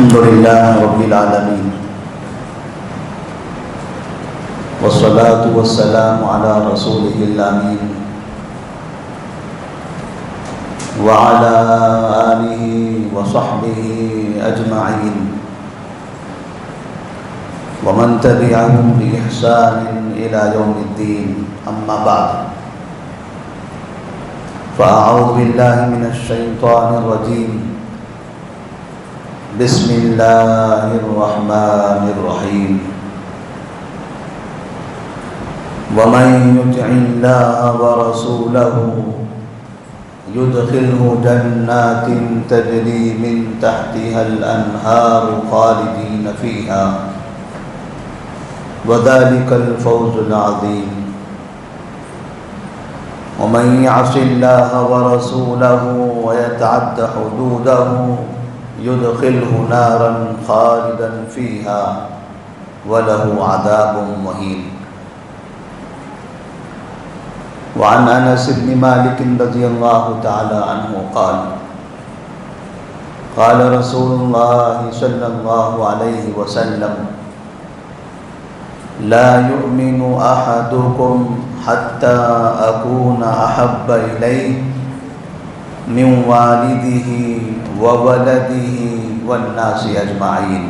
الحمد لله رب العالمين والصلاة والسلام على رسوله الأمين وعلى آله وصحبه أجمعين ومن تبعهم بإحسان إلى يوم الدين أما بعد فأعوذ بالله من الشيطان الرجيم بسم الله الرحمن الرحيم ومن يطع الله ورسوله يدخله جنات تجري من تحتها الأنهار خالدين فيها وذلك الفوز العظيم ومن يعص الله ورسوله ويتعد حدوده يدخله نارا خالدا فيها وله عذاب مهين. وعن انس بن مالك رضي الله تعالى عنه قال قال رسول الله صلى الله عليه وسلم لا يؤمن احدكم حتى اكون احب اليه من والده وولده والناس اجمعین.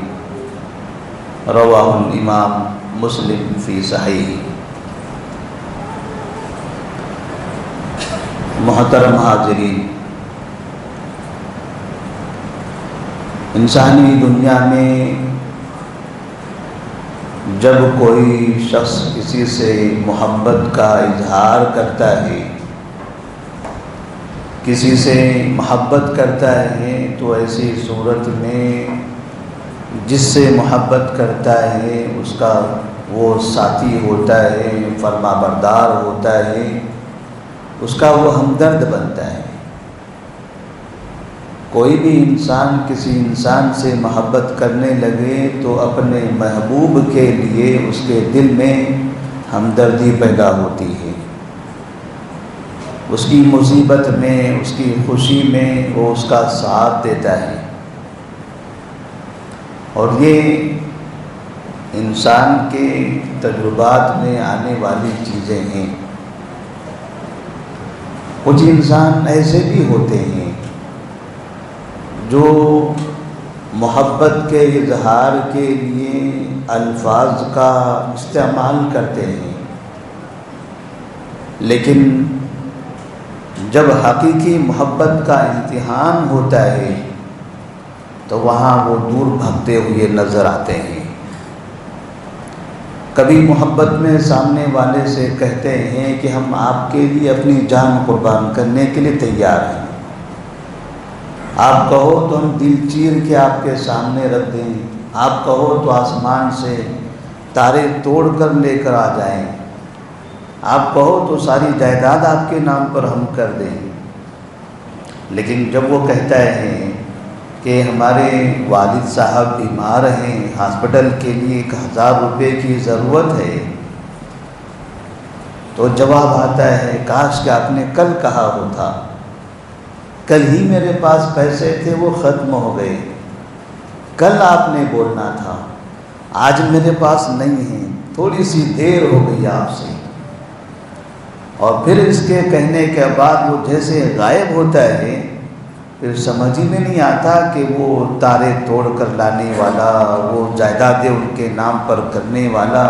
رواہ الامام مسلم فی صحیح. محترم حاضرین، انسانی دنیا میں جب کوئی شخص کسی سے محبت کا اظہار کرتا ہے، کسی سے محبت کرتا ہے، تو ایسی صورت میں جس سے محبت کرتا ہے اس کا وہ ساتھی ہوتا ہے، فرما بردار ہوتا ہے، اس کا وہ ہمدرد بنتا ہے. کوئی بھی انسان کسی انسان سے محبت کرنے لگے تو اپنے محبوب کے لیے اس کے دل میں ہمدردی پیدا ہوتی ہے. اس کی مصیبت میں، اس کی خوشی میں وہ اس کا ساتھ دیتا ہے. اور یہ انسان کے تجربات میں آنے والی چیزیں ہیں. کچھ انسان ایسے بھی ہوتے ہیں جو محبت کے اظہار کے لیے الفاظ کا استعمال کرتے ہیں، لیکن جب حقیقی محبت کا امتحان ہوتا ہے تو وہاں وہ دور بھاگتے ہوئے نظر آتے ہیں. کبھی محبت میں سامنے والے سے کہتے ہیں کہ ہم آپ کے لیے اپنی جان قربان کرنے کے لیے تیار ہیں، آپ کہو تو ہم دل چیر کے آپ کے سامنے رکھ دیں، آپ کہو تو آسمان سے تارے توڑ کر لے کر آ جائیں، آپ کہو تو ساری جائیداد آپ کے نام پر ہم کر دیں. لیکن جب وہ کہتا ہے کہ ہمارے والد صاحب بیمار ہیں، ہاسپٹل کے لیے 1000 روپے کی ضرورت ہے، تو جواب آتا ہے کاش کہ آپ نے کل کہا ہوتا، کل ہی میرے پاس پیسے تھے وہ ختم ہو گئے، کل آپ نے بولنا تھا، آج میرے پاس نہیں ہیں، تھوڑی سی دیر ہو گئی آپ سے. اور پھر اس کے کہنے کے بعد وہ جیسے غائب ہوتا ہے، پھر سمجھ ہی میں نہیں آتا کہ وہ تارے توڑ کر لانے والا، وہ جائیدادیں ان کے نام پر کرنے والا،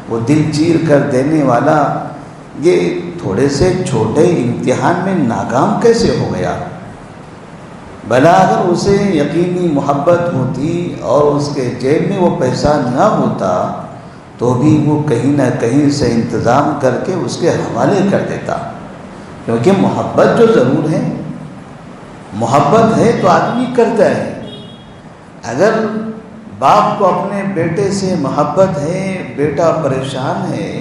وہ دل چیر کر دینے والا، یہ تھوڑے سے چھوٹے امتحان میں ناکام کیسے ہو گیا. بھلا اگر اسے یقینی محبت ہوتی اور اس کے جیب میں وہ پیسہ نہ ہوتا تو بھی وہ کہیں نہ کہیں سے انتظام کر کے اس کے حوالے کر دیتا. کیونکہ محبت جو ضرور ہے، محبت ہے تو آدمی کرتا ہے. اگر باپ کو اپنے بیٹے سے محبت ہے، بیٹا پریشان ہے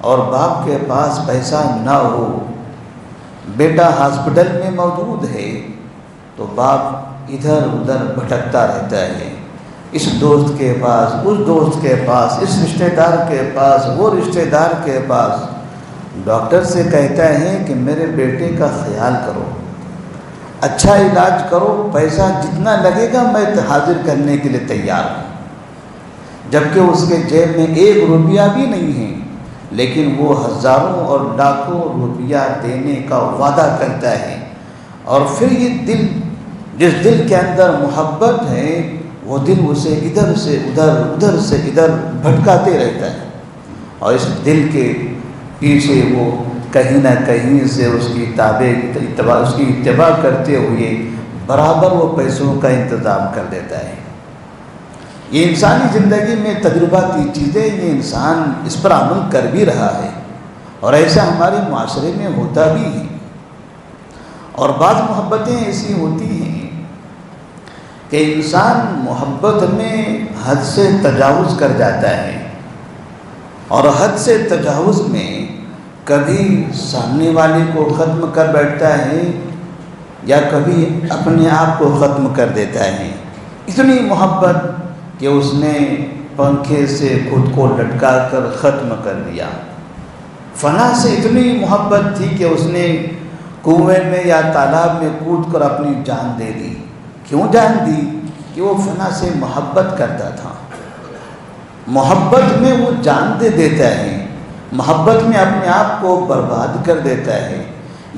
اور باپ کے پاس پیسہ نہ ہو، بیٹا ہاسپٹل میں موجود ہے، تو باپ ادھر ادھر بھٹکتا رہتا ہے، اس دوست کے پاس، اس دوست کے پاس، اس رشتہ دار کے پاس، وہ رشتہ دار کے پاس. ڈاکٹر سے کہتا ہے کہ میرے بیٹے کا خیال کرو. اچھا علاج کرو، پیسہ جتنا لگے گا میں حاضر کرنے کے لیے تیار ہوں، جبکہ اس کے جیب میں 1 روپیہ بھی نہیں ہے، لیکن وہ ہزاروں اور لاکھوں روپیہ دینے کا وعدہ کرتا ہے۔ اور پھر یہ دل، جس دل کے اندر محبت ہے، وہ دل اسے ادھر سے ادھر، ادھر سے ادھر بھٹکاتے رہتا ہے، اور اس دل کے پیچھے وہ کہیں نہ کہیں سے اس کی اتباع کرتے ہوئے برابر وہ پیسوں کا انتظام کر دیتا ہے۔ یہ انسانی زندگی میں تجرباتی چیزیں، یہ انسان اس پر عمل کر بھی رہا ہے، اور ایسا ہمارے معاشرے میں ہوتا بھی ہے۔ اور بعض محبتیں ایسی ہوتی ہیں کہ انسان محبت میں حد سے تجاوز کر جاتا ہے، اور حد سے تجاوز میں کبھی سامنے والے کو ختم کر بیٹھتا ہے، یا کبھی اپنے آپ کو ختم کر دیتا ہے۔ اتنی محبت کہ اس نے پنکھے سے خود کو لٹکا کر ختم کر دیا۔ فنا سے اتنی محبت تھی کہ اس نے کنویں میں یا تالاب میں کود کر اپنی جان دے دی۔ کیوں جان دی؟ کہ وہ فنا سے محبت کرتا تھا۔ محبت میں وہ جان دے دیتا ہے، محبت میں اپنے آپ کو برباد کر دیتا ہے،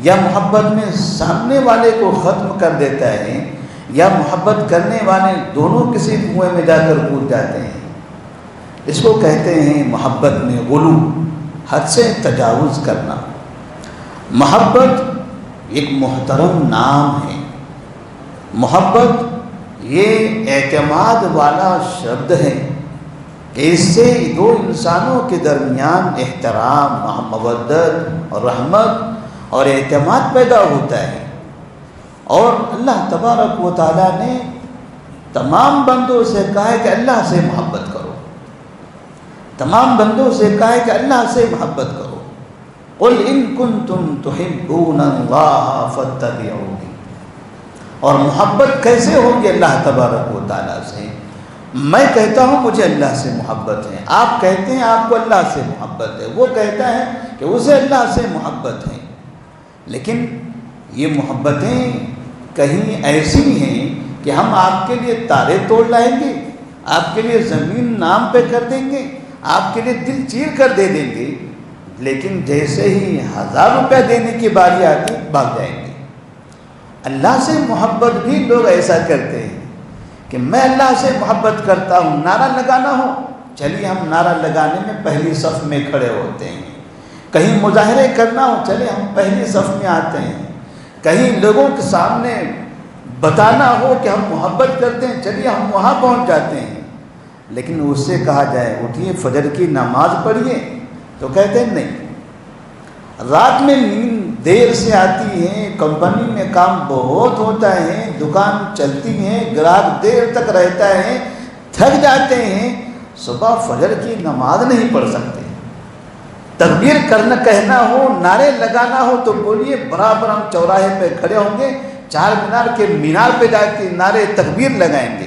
یا محبت میں سامنے والے کو ختم کر دیتا ہے، یا محبت کرنے والے دونوں کسی کنویں میں جا کر کود جاتے ہیں۔ اس کو کہتے ہیں محبت میں غلو، حد سے تجاوز کرنا۔ محبت ایک محترم نام ہے۔ محبت یہ اعتماد والا شبد ہے کہ اس سے دو انسانوں کے درمیان احترام، مودت اور رحمت اور اعتماد پیدا ہوتا ہے۔ اور اللہ تبارک و تعالیٰ نے تمام بندوں سے کہا ہے کہ اللہ سے محبت کرو، تمام بندوں سے کہا ہے کہ اللہ سے محبت کرو۔ قل ان کنتم تحبون اللہ فاتبعونی۔ اور محبت کیسے ہوگی اللہ تبارک و تعالیٰ سے؟ میں کہتا ہوں مجھے اللہ سے محبت ہے، آپ کہتے ہیں آپ کو اللہ سے محبت ہے، وہ کہتا ہے کہ اسے اللہ سے محبت ہے، لیکن یہ محبتیں کہیں ایسی ہیں کہ ہم آپ کے لیے تارے توڑ لائیں گے، آپ کے لیے زمین نام پہ کر دیں گے، آپ کے لیے دل چیر کر دے دیں گے، لیکن جیسے ہی 1000 روپیہ دینے کی باری آتی بھاگ جائیں گے۔ اللہ سے محبت بھی لوگ ایسا کرتے ہیں کہ میں اللہ سے محبت کرتا ہوں، نعرہ لگانا ہو چلیے ہم نعرہ لگانے میں پہلی صف میں کھڑے ہوتے ہیں، کہیں مظاہرے کرنا ہو چلے ہم پہلی صف میں آتے ہیں، کہیں لوگوں کے سامنے بتانا ہو کہ ہم محبت کرتے ہیں چلیے ہم وہاں پہنچ جاتے ہیں۔ لیکن اس سے کہا جائے اٹھیے فجر کی نماز پڑھیے تو کہتے ہیں نہیں۔ رات میں نیند دیر سے آتی ہے، کمپنی میں کام بہت ہوتا ہے، دکان چلتی ہے، گراہک دیر تک رہتا ہے، تھک جاتے ہیں، صبح فجر کی نماز نہیں پڑھ سکتے۔ تکبیر کرنا کہنا ہو، نعرے لگانا ہو تو بولیے، برابر ہم چوراہے پہ کھڑے ہوں گے، چار مینار کے مینار پہ جا کے نعرے تکبیر لگائیں گے،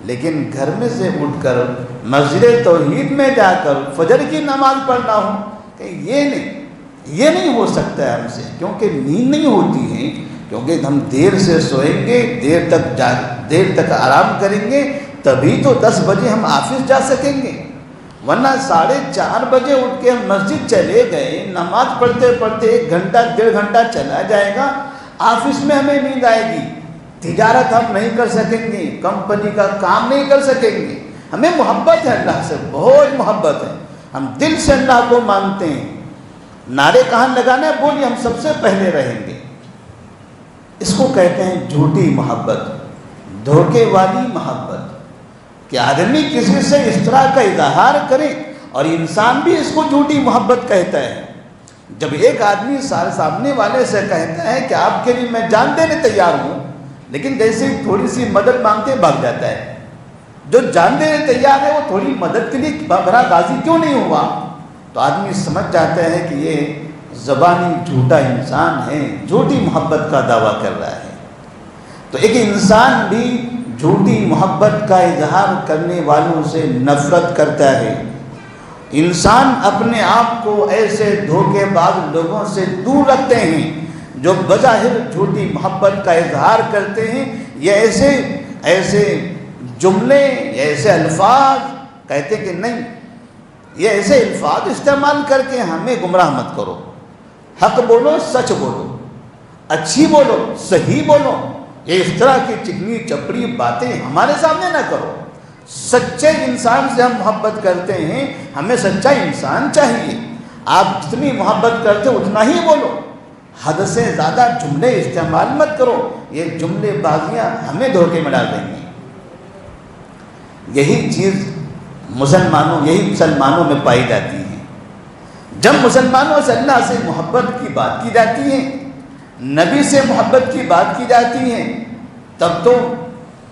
لیکن گھر میں سے اٹھ کر مسجد توحید میں جا کر فجر کی نماز پڑھنا ہو کہ یہ نہیں ہو سکتا ہے ہم سے، کیونکہ نیند نہیں ہوتی ہے، کیونکہ ہم دیر سے سوئیں گے، دیر تک آرام کریں گے، تبھی تو 10 بجے ہم آفس جا سکیں گے، ورنہ 4:30 بجے اٹھ کے ہم مسجد چلے گئے، نماز پڑھتے پڑھتے 1 گھنٹہ 1.5 گھنٹہ چلا جائے گا، آفس میں ہمیں نیند آئے گی، تجارت ہم نہیں کر سکیں گے، کمپنی کا کام نہیں کر سکیں گے۔ ہمیں محبت ہے اللہ سے، بہت محبت ہے، ہم دل سے اللہ کو مانتے ہیں۔ نعرے کہاں لگانا ہے بولیے ہم سب سے پہلے رہیں گے۔ اس کو کہتے ہیں جھوٹی محبت، دھوکے والی محبت، کہ آدمی کسی سے اس طرح کا اظہار کرے، اور انسان بھی اس کو جھوٹی محبت کہتا ہے۔ جب ایک آدمی سامنے والے سے کہتا ہے کہ آپ کے لیے میں جان دینے تیار ہوں، لیکن جیسے ہی تھوڑی سی مدد مانگتے بھاگ جاتا ہے، جو جان دینے تیار ہے وہ تھوڑی مدد کے لیے بھرا غازی کیوں نہیں ہوا، تو آدمی سمجھ جاتا ہے کہ یہ زبانی جھوٹا انسان ہے، جھوٹی محبت کا دعویٰ کر رہا ہے۔ تو ایک انسان بھی جھوٹی محبت کا اظہار کرنے والوں سے نفرت کرتا ہے۔ انسان اپنے آپ کو ایسے دھوکے باز لوگوں سے دور رکھتے ہیں جو بظاہر جھوٹی محبت کا اظہار کرتے ہیں، یہ ایسے جملے یا ایسے الفاظ کہتے کہ نہیں، یہ ایسے الفاظ استعمال کر کے ہمیں گمراہ مت کرو، حق بولو، سچ بولو، اچھی بولو، صحیح بولو، یہ اس طرح کی چکنی چپڑی باتیں ہمارے سامنے نہ کرو۔ سچے انسان سے ہم محبت کرتے ہیں، ہمیں سچا انسان چاہیے۔ آپ جتنی محبت کرتے ہو اتنا ہی بولو، حد سے زیادہ جملے استعمال مت کرو، یہ جملے بازیاں ہمیں دھوکے میں ڈال دیں گی۔ یہی چیز مسلمانوں میں پائی جاتی ہے۔ جب مسلمانوں سے اللہ سے محبت کی بات کی جاتی ہے، نبی سے محبت کی بات کی جاتی ہے، تب تو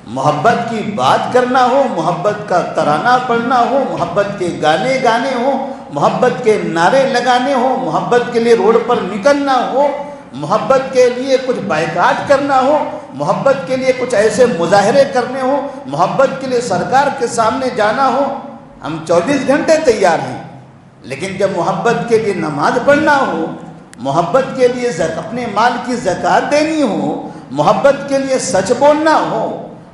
محبت کی بات کرنا ہو، محبت کا ترانہ پڑھنا ہو، محبت کے گانے گانے ہو، محبت کے نعرے لگانے ہو، محبت کے لیے روڈ پر نکلنا ہو، محبت کے لیے کچھ بائیکاٹ کرنا ہو، محبت کے لیے کچھ ایسے مظاہرے کرنے ہو، محبت کے لیے سرکار کے سامنے جانا ہو، ہم 24 گھنٹے تیار ہیں۔ لیکن جب محبت کے لیے نماز پڑھنا ہو، محبت کے لیے اپنے مال کی زکوٰۃ دینی ہو، محبت کے لیے سچ بولنا ہو،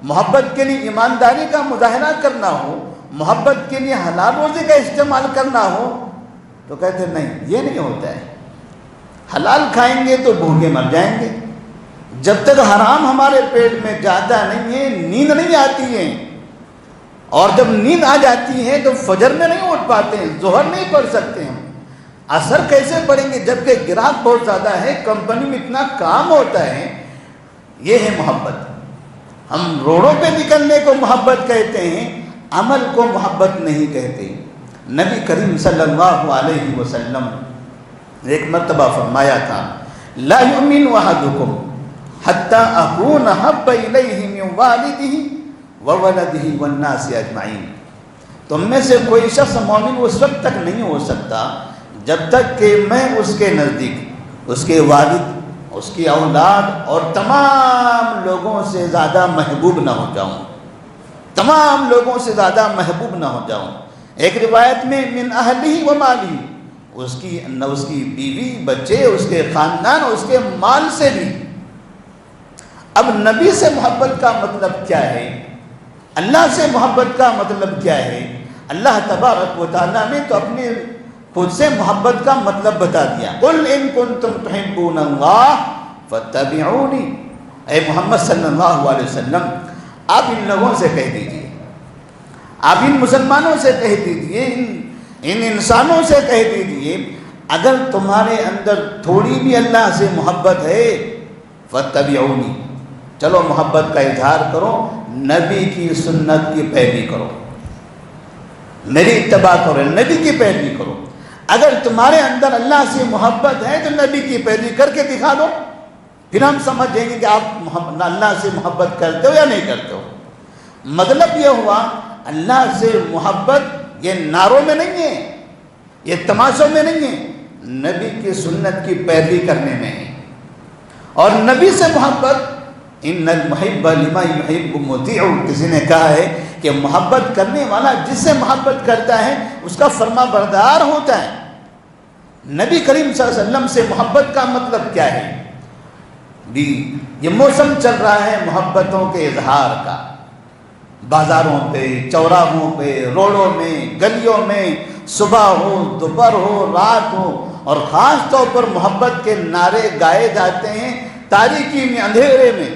محبت کے لیے ایمانداری کا مظاہرہ کرنا ہو، محبت کے لیے حلال روزی کا استعمال کرنا ہو، تو کہتے نہیں، یہ نہیں ہوتا ہے۔ حلال کھائیں گے تو بھوکے مر جائیں گے۔ جب تک حرام ہمارے پیٹ میں جاتا نہیں ہے، نیند نہیں آتی ہے، اور جب نیند آ جاتی ہے تو فجر میں نہیں اٹھ پاتے ہیں، ظہر نہیں پڑھ سکتے ہم، اثر کیسے پڑیں گے جبکہ گراہک بہت زیادہ ہے، کمپنی میں اتنا کام ہوتا ہے۔ یہ ہے محبت۔ ہم روڈوں پہ نکلنے کو محبت کہتے ہیں، عمل کو محبت نہیں کہتے۔ نبی کریم صلی اللہ علیہ وسلم نے ایک مرتبہ فرمایا تھا، لا یؤمن احدکم حتی اکون احب الیہ من والدہ وولدہ والناس اجمعین۔ تم میں سے کوئی شخص مومن اس وقت تک نہیں ہو سکتا جب تک کہ میں اس کے نزدیک اس کے والد، اس کی اولاد اور تمام لوگوں سے زیادہ محبوب نہ ہو جاؤں، تمام لوگوں سے زیادہ محبوب نہ ہو جاؤں۔ ایک روایت میں من اہلہ و مالہ، اس کی بیوی، بچے، اس کے خاندان، اس کے مال سے بھی۔ اب نبی سے محبت کا مطلب کیا ہے؟ اللہ سے محبت کا مطلب کیا ہے؟ اللہ تبارک و تعالیٰ نے تو اپنے خود سے محبت کا مطلب بتا دیا، قل ان کنتم تحبون اللہ فاتبعونی۔ اے محمد صلی اللہ علیہ وسلم، آپ ان لوگوں سے کہہ دیجئے، آپ ان مسلمانوں سے کہہ دیجئے، ان انسانوں سے کہہ دیجئے، اگر تمہارے اندر تھوڑی بھی اللہ سے محبت ہے، فاتبعونی، چلو محبت کا اظہار کرو، نبی کی سنت کی پیروی کرو، میری اتباع کرو، نبی کی پیروی کرو۔ اگر تمہارے اندر اللہ سے محبت ہے تو نبی کی پیروی کر کے دکھا دو، پھر ہم سمجھ جائیں گے کہ آپ اللہ سے محبت کرتے ہو یا نہیں کرتے ہو۔ مطلب یہ ہوا اللہ سے محبت یہ نعروں میں نہیں ہے، یہ تماشوں میں نہیں ہے، نبی کی سنت کی پیروی کرنے میں ہے۔ اور نبی سے محبت، ان المحب لمن يحب مطیع، کسی نے کہا ہے کہ محبت کرنے والا جس سے محبت کرتا ہے اس کا فرما بردار ہوتا ہے۔ نبی کریم صلی اللہ علیہ وسلم سے محبت کا مطلب کیا ہے؟ بھی یہ موسم چل رہا ہے محبتوں کے اظہار کا، بازاروں پہ، چوراہوں پہ، روڈوں میں، گلیوں میں، صبح ہو، دوپہر ہو، رات ہو، اور خاص طور پر محبت کے نعرے گائے جاتے ہیں تاریکی میں، اندھیرے میں،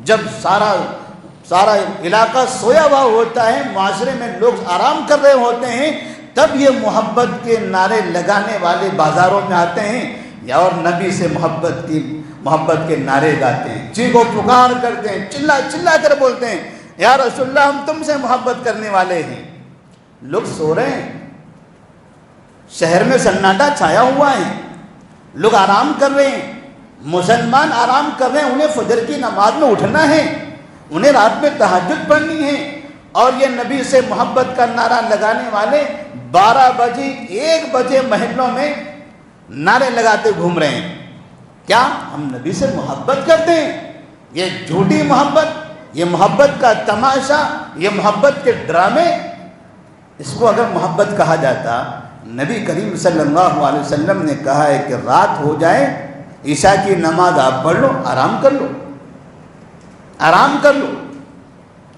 جب سارا علاقہ سویا ہوا ہوتا ہے، معاشرے میں لوگ آرام کر رہے ہوتے ہیں، تب یہ محبت کے نعرے لگانے والے بازاروں میں آتے ہیں، یا اور نبی سے محبت کے نعرے گاتے ہیں، چیخو پکار کرتے ہیں، چلا کر بولتے ہیں، یا رسول اللہ ہم تم سے محبت کرنے والے ہیں۔ لوگ سو رہے ہیں، شہر میں سناٹا چھایا ہوا ہے، لوگ آرام کر رہے ہیں، مسلمان آرام کر رہے ہیں، انہیں فجر کی نماز میں اٹھنا ہے، انہیں رات میں تہجد پڑھنی ہے، اور یہ نبی سے محبت کا نعرہ لگانے والے 12 بجے 1 بجے محلوں میں نعرے لگاتے گھوم رہے ہیں۔ کیا ہم نبی سے محبت کرتے ہیں؟ یہ جھوٹی محبت، یہ محبت کا تماشا، یہ محبت کے ڈرامے، اس کو اگر محبت کہا جاتا، نبی کریم صلی اللہ علیہ وسلم نے کہا ہے کہ رات ہو جائے، عشاء کی نماز آپ پڑھ لو، آرام کر لو، آرام کر لو۔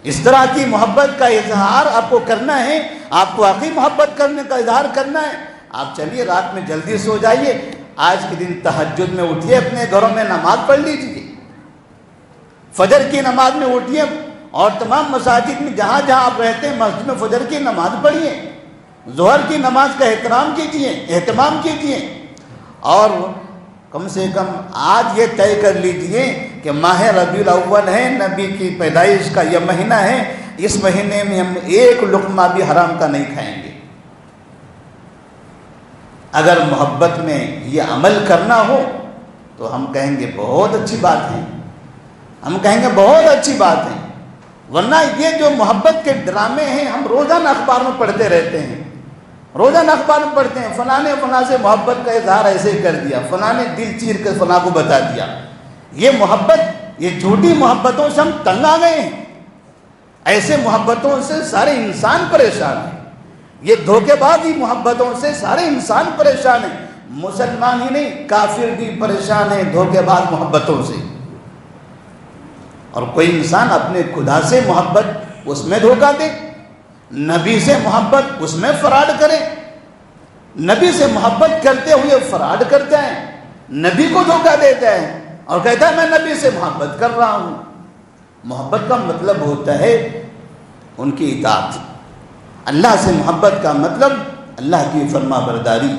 اس طرح کی محبت کا اظہار آپ کو کرنا ہے، آپ کو واقعی محبت کرنے کا اظہار کرنا ہے، آپ چلیے رات میں جلدی سو جائیے، آج کے دن تہجد میں اٹھیے، اپنے گھروں میں نماز پڑھ لیجیے، فجر کی نماز میں اٹھیے، اور تمام مساجد میں جہاں جہاں آپ رہتے ہیں مسجد میں فجر کی نماز پڑھیے، ظہر کی نماز کا اہتمام کیجیے، اور کم سے کم آج یہ طے کر لیجئے کہ ماہ ربیع الاول ہے، نبی کی پیدائش کا یہ مہینہ ہے، اس مہینے میں ہم ایک لقمہ بھی حرام کا نہیں کھائیں گے۔ اگر محبت میں یہ عمل کرنا ہو تو ہم کہیں گے بہت اچھی بات ہے، ہم کہیں گے بہت اچھی بات ہے، ورنہ یہ جو محبت کے ڈرامے ہیں ہم روزانہ اخبار میں پڑھتے رہتے ہیں، روزانہ اخبار میں پڑھتے ہیں، فلاں نے فلاں سے محبت کا اظہار ایسے کر دیا، فلاں نے دل چیر کر فلاں کو بتا دیا۔ یہ محبت، یہ جھوٹی محبتوں سے ہم تنگ آ گئے ہیں، ایسے محبتوں سے سارے انسان پریشان ہیں، یہ دھوکے بازی محبتوں سے سارے انسان پریشان ہیں، مسلمان ہی نہیں کافر بھی پریشان ہیں دھوکے باز محبتوں سے۔ اور کوئی انسان اپنے خدا سے محبت اس میں دھوکہ دے، نبی سے محبت اس میں فراڈ کرے، نبی سے محبت کرتے ہوئے فراڈ کرتا ہے، نبی کو دھوکہ دیتا ہے اور کہتا ہے میں نبی سے محبت کر رہا ہوں۔ محبت کا مطلب ہوتا ہے ان کی اطاعت، اللہ سے محبت کا مطلب اللہ کی فرما برداری،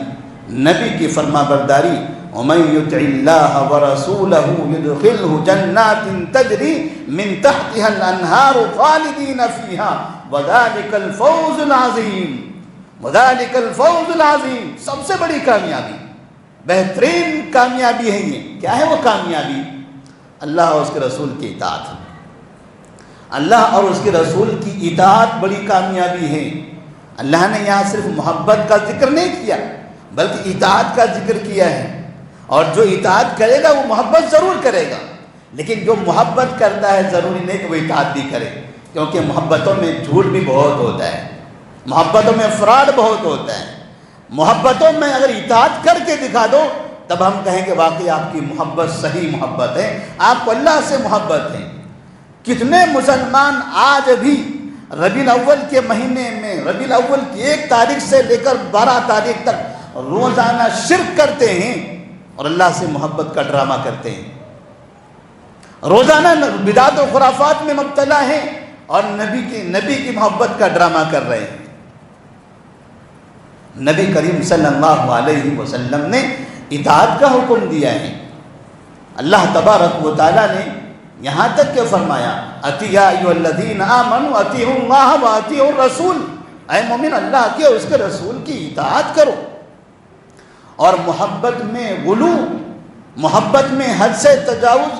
نبی کی فرما برداری۔ وَمَن يُطِعِ اللَّهَ وَرَسُولَهُ يُدْخِلْهُ جَنَّاتٍ تَجْرِي مِن تَحْتِهَا الْأَنْهَارُ خَالِدِينَ فِيهَا وَذَلِكَ الْفَوْزُ الْعَظِيمُ، وَذَلِكَ الْفَوْزُ الْعَظِيمُ، سب سے بڑی کامیابی، بہترین کامیابی ہے یہ۔ کیا ہے وہ کامیابی؟ اللہ اور اس کے رسول کی اطاعت، اللہ اور اس کے رسول کی اطاعت بڑی کامیابی ہے۔ اللہ نے یہاں صرف محبت کا ذکر نہیں کیا بلکہ اطاعت کا ذکر کیا ہے، اور جو اطاعت کرے گا وہ محبت ضرور کرے گا، لیکن جو محبت کرتا ہے ضروری نہیں کہ وہ اطاعت بھی کرے، کیونکہ محبتوں میں جھوٹ بھی بہت ہوتا ہے، محبتوں میں فراڈ بہت ہوتا ہے۔ محبتوں میں اگر اطاعت کر کے دکھا دو تب ہم کہیں کہ واقعی آپ کی محبت صحیح محبت ہے، آپ کو اللہ سے محبت ہے۔ کتنے مسلمان آج بھی ربیع الاول کے مہینے میں ربیع الاول کی 1 تاریخ سے لے کر 12 تاریخ تک روزانہ شرک کرتے ہیں اور اللہ سے محبت کا ڈرامہ کرتے ہیں، روزانہ بدعت و خرافات میں مبتلا ہیں اور نبی کی محبت کا ڈرامہ کر رہے ہیں۔ نبی کریم صلی اللہ علیہ وسلم نے اطاعت کا حکم دیا ہے، اللہ تبارک و تعالیٰ نے یہاں تک کہ فرمایا اطیعوا ایھا الذین آمنوا اطیعوا اللہ واطیعوا الرسول، اے مومن اللہ کے اور اس کے رسول کی اطاعت کرو۔ اور محبت میں غلو، محبت میں حد سے تجاوز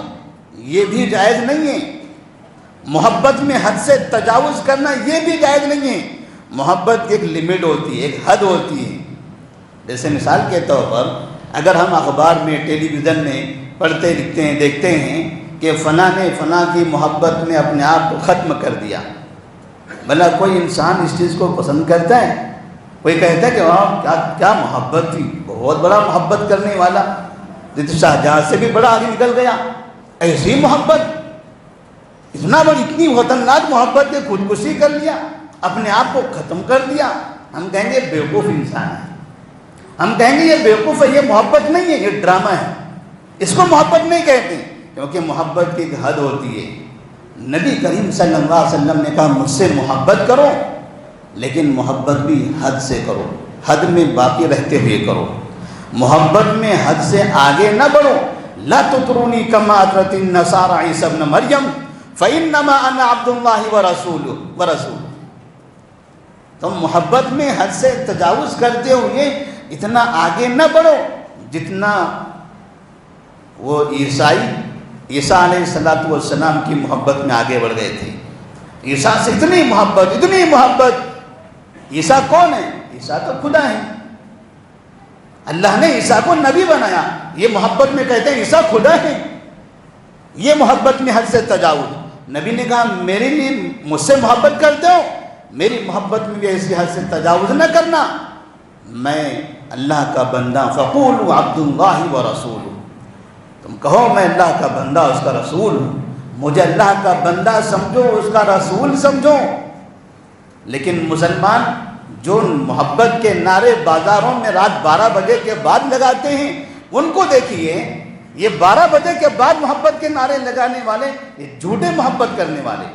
یہ بھی جائز نہیں ہے، محبت میں حد سے تجاوز کرنا یہ بھی جائز نہیں ہے۔ محبت کی ایک لمٹ ہوتی ہے، ایک حد ہوتی ہے۔ جیسے مثال کے طور پر اگر ہم اخبار میں ٹیلی ویژن میں پڑھتے لکھتے ہیں، دیکھتے ہیں کہ فلاں نے فلاں کی محبت میں اپنے آپ کو ختم کر دیا، بھلا کوئی انسان اس چیز کو پسند کرتا ہے؟ کوئی کہتا ہے کہ واہ کیا محبت تھی، بہت بڑا محبت کرنے والا، شاہجہاں سے بھی بڑا آگے نکل گیا، ایسی محبت، اتنا بڑی اتنی خطرناک محبت نے خودکشی کر لیا، اپنے آپ کو ختم کر دیا۔ ہم کہیں گے بیوقوف انسان ہے، ہم کہیں گے یہ بیوقوف ہے، یہ محبت نہیں ہے، یہ ڈرامہ ہے، اس کو محبت نہیں کہتے، کیونکہ محبت کی ایک حد ہوتی ہے۔ نبی کریم صلی اللہ علیہ وسلم نے کہا مجھ سے محبت کرو لیکن محبت بھی حد سے کرو، حد میں باقی رہتے ہوئے کرو، محبت میں حد سے آگے نہ بڑھو۔ لا تطرونی کما اطرت النصارى عیسی ابن مریم فانما انا عبد اللہ ورسولہ۔ تم محبت میں حد سے تجاوز کرتے ہوئے اتنا آگے نہ بڑھو جتنا وہ عیسیٰ علیہ السلام کی محبت میں آگے بڑھ گئے تھے۔ عیسیٰ سے اتنی محبت، عیسیٰ کون ہے؟ عیسیٰ تو خدا ہے، اللہ نے عیسیٰ کو نبی بنایا، یہ محبت میں کہتے ہیں عیسیٰ خدا ہے، یہ محبت میں حد سے تجاوز۔ نبی نے کہا میرے لیے مجھ سے محبت کرتے ہو، میری محبت میں بھی ایسی حد سے تجاوز نہ کرنا، میں اللہ کا بندہ، فقولوا عبد اللہ ورسولہ، تم کہو میں اللہ کا بندہ اس کا رسول ہوں، مجھے اللہ کا بندہ سمجھو اس کا رسول سمجھو۔ لیکن مسلمان جو محبت کے نعرے بازاروں میں رات 12 بجے کے بعد لگاتے ہیں، ان کو دیکھیے، یہ 12 بجے کے بعد محبت کے نعرے لگانے والے، یہ جھوٹے محبت کرنے والے،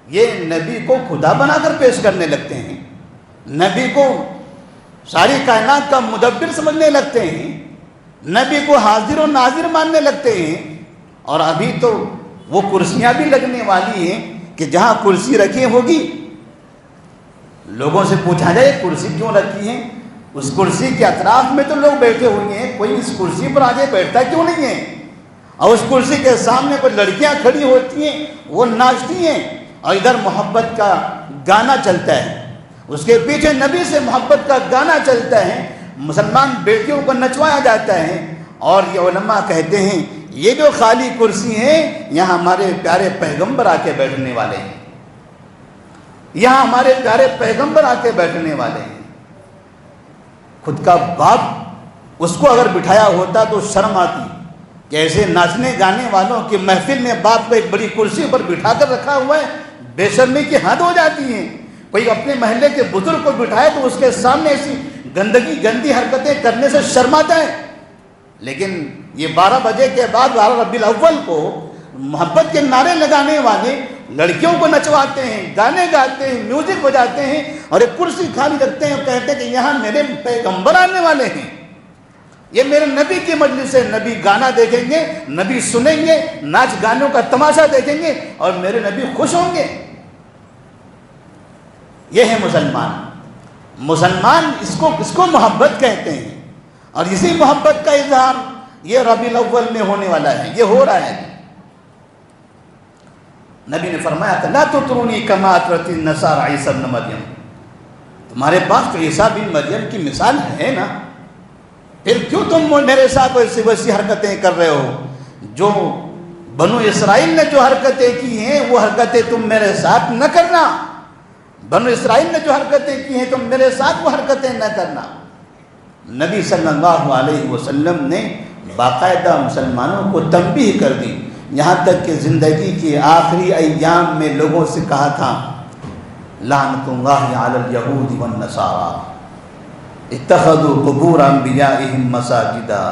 یہ نبی کو خدا بنا کر پیش کرنے لگتے ہیں، نبی کو ساری کائنات کا مدبر سمجھنے لگتے ہیں، نبی کو حاضر و ناظر ماننے لگتے ہیں۔ اور ابھی تو وہ کرسیاں بھی لگنے والی ہیں کہ جہاں کرسی رکھی ہوگی، لوگوں سے پوچھا جائے کرسی کیوں رکھی ہے، اس کرسی کے اطراف میں تو لوگ بیٹھے ہوئے ہیں، کوئی اس کرسی پر آگے بیٹھتا کیوں نہیں ہے؟ اور اس کرسی کے سامنے کوئی لڑکیاں کھڑی ہوتی ہیں، وہ ناچتی ہیں، اور ادھر محبت کا گانا چلتا ہے، اس کے پیچھے نبی سے محبت کا گانا چلتا ہے، مسلمان بیٹیوں کو نچوایا جاتا ہے۔ اور یہ علماء کہتے ہیں یہ جو خالی کرسی ہے، یہاں ہمارے پیارے پیغمبر آ کے بیٹھنے والے ہیں، یہاں ہمارے پیارے پیغمبر آ کے بیٹھنے والے ہیں۔ خود کا باپ اس کو اگر بٹھایا ہوتا تو شرم آتی کہ ایسے ناچنے گانے والوں کی محفل میں باپ کو ایک بڑی کرسی پر بٹھا کر رکھا ہوا ہے، بے شرمی کی حد ہو جاتی ہے۔ کوئی اپنے محلے کے بزرگ کو بٹھائے تو اس کے سامنے ایسی گندی حرکتیں کرنے سے شرماتا ہے۔ لیکن یہ 12 بجے کے بعد 12 ربیع الاول کو محبت کے نعرے لگانے والے لڑکیوں کو نچواتے ہیں، گانے گاتے ہیں، میوزک بجاتے ہیں، اور ایک کرسی خالی رکھتے ہیں اور کہتے ہیں کہ یہاں میرے پیغمبر آنے والے ہیں، یہ میرے نبی کی مجلس ہے، نبی گانا دیکھیں گے، نبی سنیں گے، ناچ گانوں کا تماشا دیکھیں گے، اور میرے نبی خوش ہوں گے۔ یہ ہے مسلمان۔ مسلمان اس کو محبت کہتے ہیں، اور اسی محبت کا اظہار یہ ربیع الاول میں ہونے والا ہے، یہ ہو رہا ہے۔ نبی نے فرمایا کہ لا تطرونی کما اطرت النصارى عیسی ابن مریم، تمہارے پاس تو عیسیٰ بن مریم کی مثال ہے نا، پھر کیوں تم میرے ساتھ ویسی حرکتیں کر رہے ہو؟ جو بنو اسرائیل نے جو حرکتیں کی ہیں وہ حرکتیں تم میرے ساتھ نہ کرنا، بنو اسرائیل نے جو حرکتیں کی ہیں تم میرے ساتھ وہ حرکتیں نہ کرنا۔ نبی صلی اللہ علیہ وسلم نے باقاعدہ مسلمانوں کو تنبیہ کر دی، یہاں تک کہ زندگی کے آخری ایام میں لوگوں سے کہا تھا لعنت اللہ علی الیہود والنصارى اتخذوا قبور انبیائہم مساجدا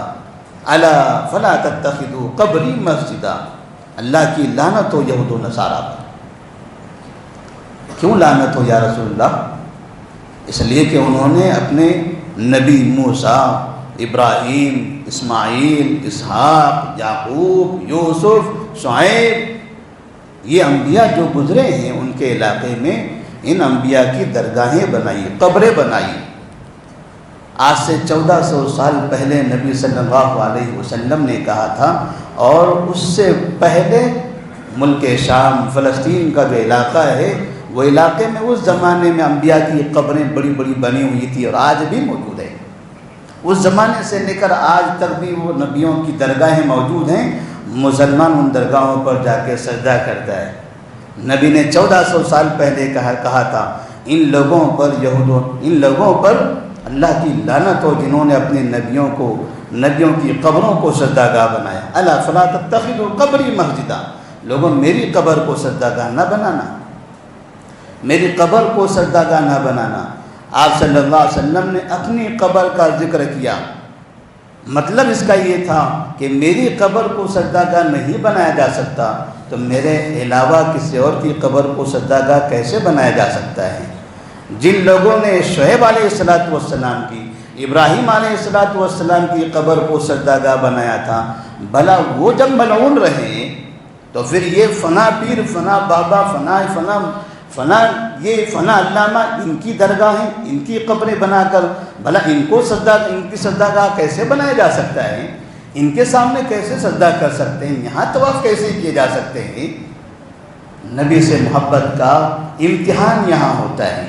الا فلا تتخذوا قبری مسجدا۔ اللہ کی لعنت ہو یہود و نصارہ پر۔ کیوں لعنت ہو یا رسول اللہ؟ اس لیے کہ انہوں نے اپنے نبی موسیٰ، ابراہیم، اسماعیل، اسحاق، یعقوب، یوسف، شعیب، یہ انبیاء جو گزرے ہیں ان کے علاقے میں ان انبیاء کی درگاہیں بنائی، قبریں بنائی۔ آج سے 1400 سال پہلے نبی صلی اللہ علیہ وسلم نے کہا تھا، اور اس سے پہلے ملک شام، فلسطین کا جو علاقہ ہے، وہ علاقے میں اس زمانے میں انبیاء کی قبریں بڑی بڑی بنی ہوئی تھی، اور آج بھی موجود ہے۔ اس زمانے سے لے کر آج تک بھی وہ نبیوں کی درگاہیں موجود ہیں، مسلمان ان درگاہوں پر جا کے سجدہ کرتا ہے۔ نبی نے 1400 سال پہلے کہا تھا ان لوگوں پر اللہ کی لعنت ہو جنہوں نے اپنے نبیوں کی قبروں کو سجدہ گاہ بنایا۔ الا فلا تتخذوا قبری مسجدا، لوگوں میری قبر کو سجدہ گاہ نہ بنانا، میری قبر کو سجدہ گاہ نہ بنانا۔ آپ صلی اللہ علیہ وسلم نے اپنی قبر کا ذکر کیا، مطلب اس کا یہ تھا کہ میری قبر کو سجدہ گاہ نہیں بنایا جا سکتا، تو میرے علاوہ کسی اور کی قبر کو سجدہ گاہ کیسے بنایا جا سکتا ہے؟ جن لوگوں نے شعیب علیہ السلام کی، ابراہیم علیہ السلام کی قبر کو سجدہ گاہ بنایا تھا، بھلا وہ جب ملعون رہے تو پھر یہ فنا پیر، فنا بابا، فنا یہ فنا علامہ، ان کی درگاہیں، ان کی قبریں بنا کر بھلا ان کی سجدہ گاہ کیسے بنایا جا سکتا ہے؟ ان کے سامنے کیسے سجدہ کر سکتے ہیں؟ یہاں طواف کیسے کیے جا سکتے ہیں؟ نبی سے محبت کا امتحان یہاں ہوتا ہے،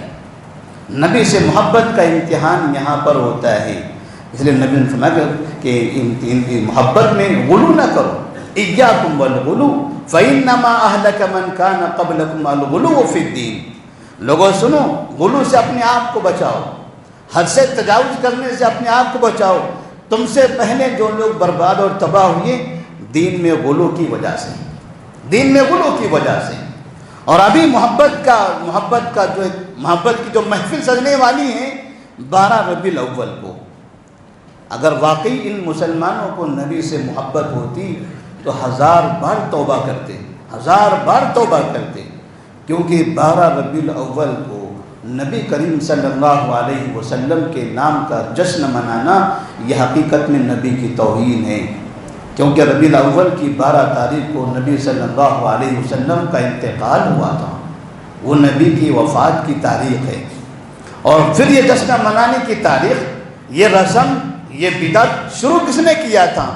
نبی سے محبت کا امتحان یہاں پر ہوتا ہے۔ اس لیے نبی نے فرمایا کہ ان محبت میں غلو نہ کرو، ایاکم والغلو فإنما أهلك من كان قبلكم الغلو في الدين۔ لوگوں سنو، غلو سے اپنے آپ کو بچاؤ، حد سے تجاوز کرنے سے اپنے آپ کو بچاؤ۔ تم سے پہلے جو لوگ برباد اور تباہ ہوئے دین میں غلو کی وجہ سے، دین میں غلو کی وجہ سے۔ اور ابھی محبت کی جو محفل سجنے والی ہے 12 ربیع الاول کو، اگر واقعی ان مسلمانوں کو نبی سے محبت ہوتی تو 1000 بار توبہ کرتے، 1000 بار توبہ کرتے، کیونکہ 12 ربیع الاول کو نبی کریم صلی اللہ علیہ وسلم کے نام کا جشن منانا یہ حقیقت میں نبی کی توہین ہے، کیونکہ ربیع الاول کی 12 تاریخ کو نبی صلی اللہ علیہ وسلم کا انتقال ہوا تھا، وہ نبی کی وفات کی تاریخ ہے۔ اور پھر یہ جشن منانے کی تاریخ، یہ رسم، یہ بدعت شروع کس نے کیا تھا؟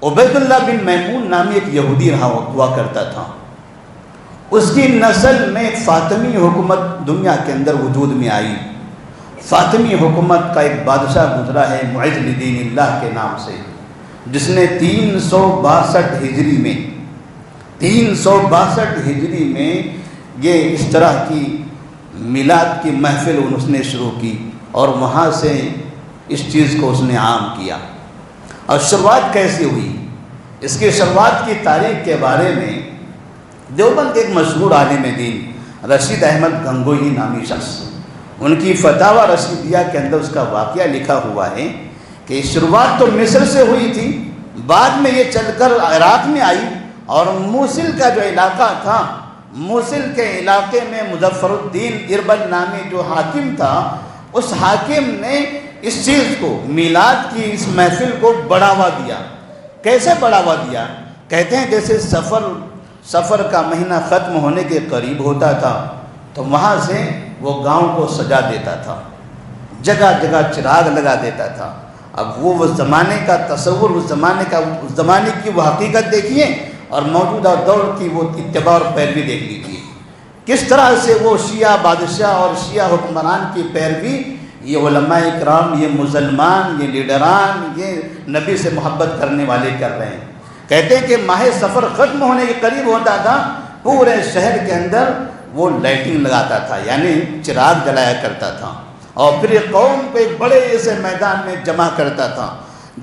عبید اللہ بن میمون نامی ایک یہودی ہوا کرتا تھا، اس کی نسل میں فاطمی حکومت دنیا کے اندر وجود میں آئی۔ فاطمی حکومت کا ایک بادشاہ گزرا ہے معز لدین اللہ کے نام سے، جس نے 362 ہجری میں یہ اس طرح کی میلاد کی محفل اس نے شروع کی، اور وہاں سے اس چیز کو اس نے عام کیا۔ اور شروعات کیسی ہوئی؟ اس کی شروعات کی تاریخ کے بارے میں دیوبند کے ایک مشہور عالم دین رشید احمد گنگوہی نامی شخص، ان کی فتاوی رشیدیہ کے اندر اس کا واقعہ لکھا ہوا ہے کہ شروعات تو مصر سے ہوئی تھی، بعد میں یہ چل کر عراق میں آئی، اور موصل کا جو علاقہ تھا، موصل کے علاقے میں مظفر الدین اربل نامی جو حاکم تھا، اس حاکم نے اس چیز کو، میلاد کی اس محفل کو بڑھاوا دیا۔ کیسے بڑھاوا دیا؟ کہتے ہیں جیسے سفر کا مہینہ ختم ہونے کے قریب ہوتا تھا تو وہاں سے وہ گاؤں کو سجا دیتا تھا، جگہ جگہ چراغ لگا دیتا تھا۔ اب وہ زمانے کا تصور، اس زمانے کی وہ حقیقت دیکھیے، اور موجودہ دور کی وہ اتباع اور پیروی دیکھ لیجیے، کس طرح سے وہ شیعہ بادشاہ اور شیعہ حکمران کی پیروی یہ علماء اکرام، یہ مسلمان، یہ لیڈران، یہ نبی سے محبت کرنے والے کر رہے ہیں۔ کہتے ہیں کہ ماہ سفر ختم ہونے کے قریب ہوتا تھا، پورے شہر کے اندر وہ لائٹنگ لگاتا تھا، یعنی چراغ جلایا کرتا تھا، اور پھر یہ قوم کو ایک بڑے سے میدان میں جمع کرتا تھا۔